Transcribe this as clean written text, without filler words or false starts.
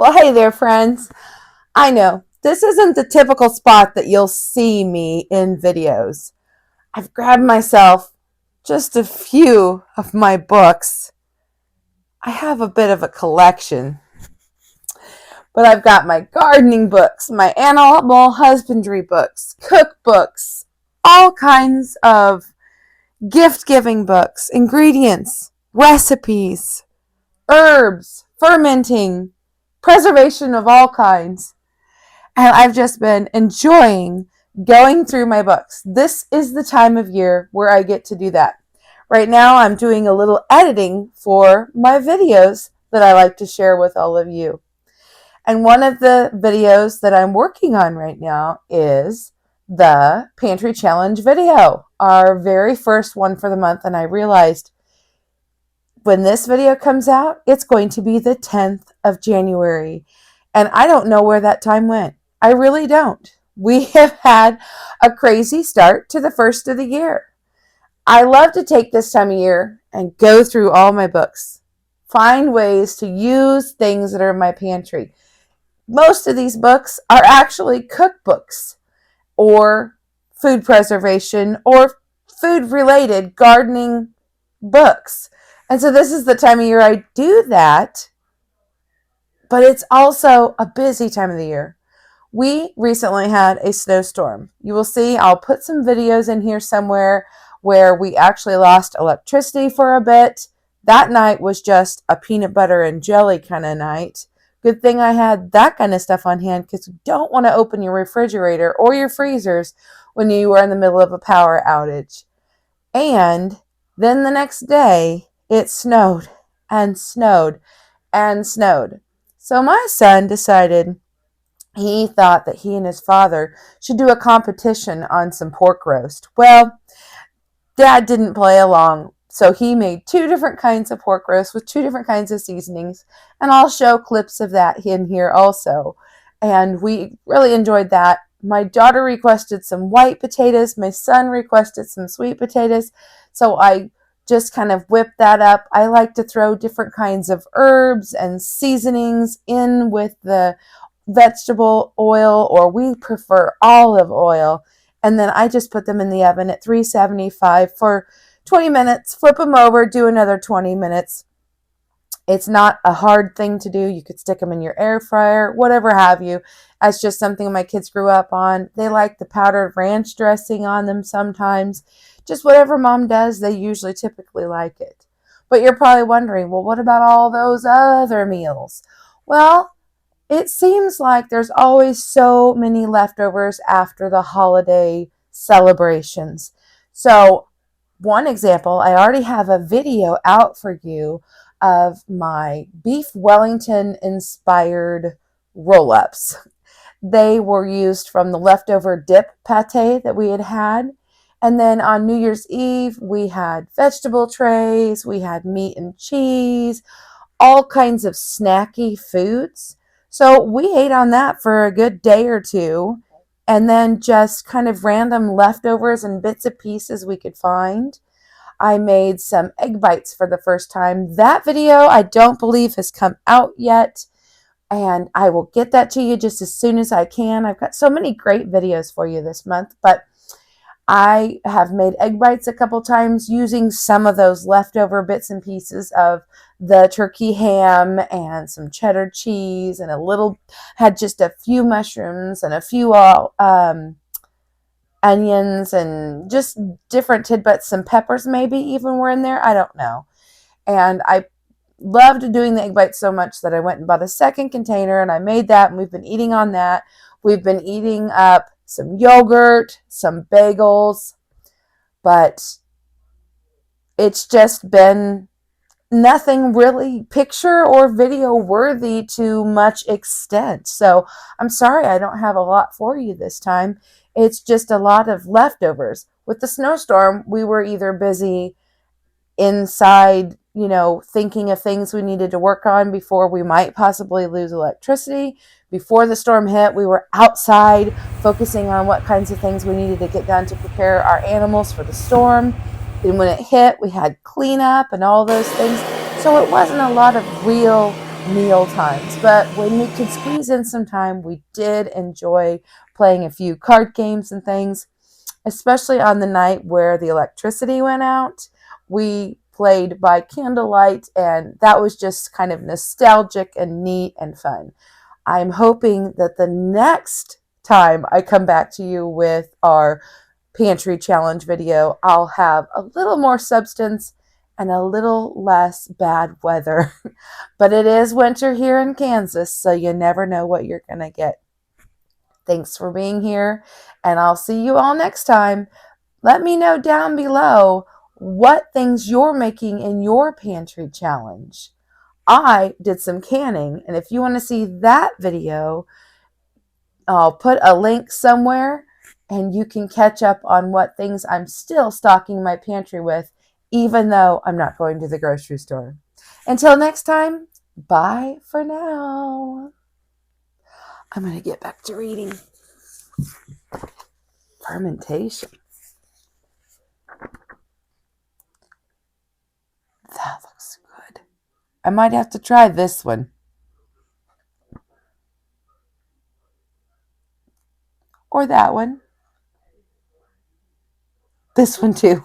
Well, hey there, friends. I know this isn't the typical spot that you'll see me in videos. I've grabbed myself just a few of my books. I have a bit of a collection, but I've got my gardening books, my animal husbandry books, cookbooks, all kinds of gift giving books, ingredients, recipes, herbs, fermenting, preservation of all kinds. And I've just been enjoying going through my books. This is the time of year where I get to do that. Right now, I'm doing a little editing for my videos that I like to share with all of you. And one of the videos that I'm working on right now is the Pantry Challenge video, our very first one for the month. And I realized when this video comes out, it's going to be the 10th of January. And I don't know where that time went. I really don't. We have had a crazy start to the first of the year. I love to take this time of year and go through all my books, find ways to use things that are in my pantry. Most of these books are actually cookbooks or food preservation or food-related gardening books. And so this is the time of year I do that, but it's also a busy time of the year. We recently had a snowstorm. You will see I'll put some videos in here somewhere where we actually lost electricity for a bit. That night was just a peanut butter and jelly kind of night. Good thing I had that kind of stuff on hand because you don't want to open your refrigerator or your freezers when you are in the middle of a power outage. And then the next day, it snowed and snowed and snowed. So my son decided he thought that he and his father should do a competition on some pork roast. Well, Dad didn't play along, so he made two different kinds of pork roast with two different kinds of seasonings, and I'll show clips of that in here also. And we really enjoyed that. My daughter requested some white potatoes. My son requested some sweet potatoes, so I just kind of whipped that up. I like to throw different kinds of herbs and seasonings in with the vegetable oil, or we prefer olive oil, and then I just put them in the oven at 375 for 20 minutes, flip them over, do another 20 minutes. It's not a hard thing to do. You could stick them in your air fryer, whatever have you. That's just something my kids grew up on. They like the powdered ranch dressing on them sometimes. Just whatever mom does, they usually typically like it. But you're probably wondering, well, what about all those other meals? Well, it seems like there's always so many leftovers after the holiday celebrations. So, one example, I already have a video out for you of my beef Wellington inspired roll-ups. They were used from the leftover dip pate that we had had. And then on New Year's Eve, we had vegetable trays, we had meat and cheese, all kinds of snacky foods. So we ate on that for a good day or two, and then just kind of random leftovers and bits and pieces we could find. I made some egg bites for the first time. That video I don't believe has come out yet, and I will get that to you just as soon as I can. I've got so many great videos for you this month, but I have made egg bites a couple times using some of those leftover bits and pieces of the turkey ham and some cheddar cheese and had just a few mushrooms and a few onions and just different tidbits. Some peppers maybe even were in there. I don't know. And I loved doing the egg bites so much that I went and bought a second container and I made that, and we've been eating on that. We've been eating up some yogurt, some bagels, but it's just been nothing really picture or video worthy to much extent. So I'm sorry I don't have a lot for you this time. It's just a lot of leftovers. With the snowstorm, we were either busy inside, thinking of things we needed to work on before we might possibly lose electricity. Before the storm hit, we were outside focusing on what kinds of things we needed to get done to prepare our animals for the storm. Then when it hit, we had cleanup and all those things. So it wasn't a lot of real meal times. But when we could squeeze in some time, we did enjoy playing a few card games and things, especially on the night where the electricity went out. We played by candlelight, and that was just kind of nostalgic and neat and fun. I'm hoping that the next time I come back to you with our pantry challenge video, I'll have a little more substance and a little less bad weather. But it is winter here in Kansas, so you never know what you're going to get. Thanks for being here, and I'll see you all next time. Let me know down below what things you're making in your pantry challenge. I did some canning, and if you want to see that video, I'll put a link somewhere and you can catch up on what things I'm still stocking my pantry with, even though I'm not going to the grocery store. Until next time, bye for now. I'm going to get back to reading. Fermentation. That looks good. I might have to try this one. Or that one. This one too.